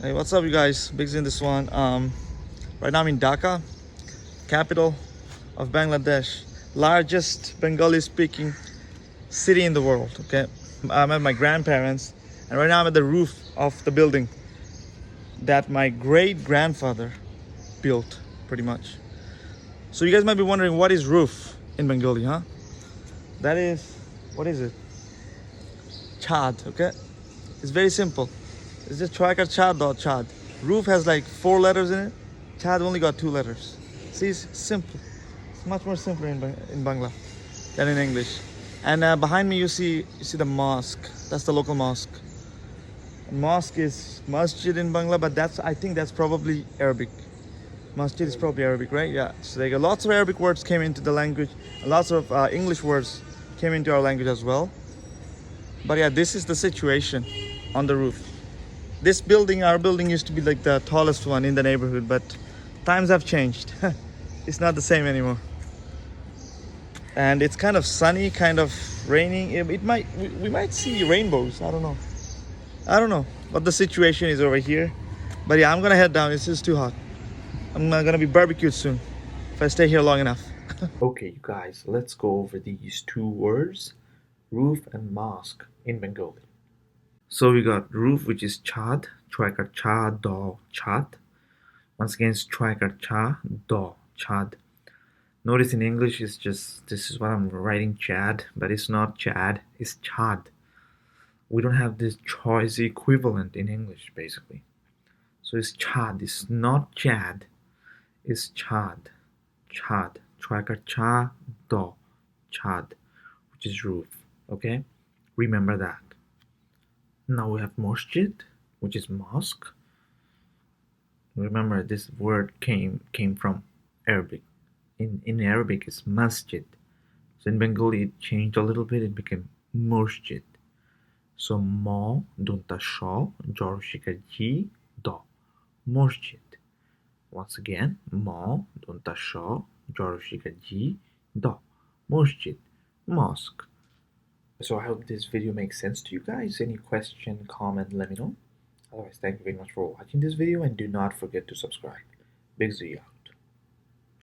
Hey, what's up, you guys? Big's in this one. Right now I'm in Dhaka, capital of Bangladesh, largest Bengali-speaking city in the world. Okay, I'm at my grandparents, and right now I'm at the roof of the building that my great-grandfather built, pretty much. So you guys might be wondering, what is roof in Bengali, huh? That is, what is it? Chad. Okay, it's very simple. It's just Tracker Chad dot Chad. Roof has like 4 letters in it. Chad only got 2 letters. See, it's simple. It's much more simpler in Bangla than in English. And behind me, you see the mosque. That's the local mosque. Mosque is masjid in Bangla, but I think that's probably Arabic. Masjid is probably Arabic, right? Yeah. So they got lots of Arabic words came into the language, and lots of English words came into our language as well. But yeah, this is the situation on the roof. This building, our building, used to be like the tallest one in the neighborhood, but times have changed. It's not the same anymore. And it's kind of sunny, kind of raining. We might see rainbows. I don't know. I don't know what the situation is over here. But yeah, I'm gonna head down. It's just too hot. I'm not gonna be barbecued soon if I stay here long enough. Okay, you guys, let's go over these two words, roof and mosque in Bengali. So we got roof, which is chad, striker cha do chad. Once again, striker cha do chad. Notice in English it's just this is what I'm writing chad, but it's not chad, it's chad. We don't have this choice equivalent in English basically. So it's chad, it's not chad, it's chad. Chad. Striker cha do chad, which is roof. Okay? Remember that. Now we have masjid, which is mosque. Remember this word came from Arabic. In Arabic it's masjid. So in Bengali it changed a little bit, it became masjid. So mo dunta sho jorshika ji do masjid. Once again, mo dunta sho jorshika ji do masjid, mosque. So I hope this video makes sense to you guys. Any question, comment, let me know. Otherwise, thank you very much for watching this video and do not forget to subscribe. Big Z out.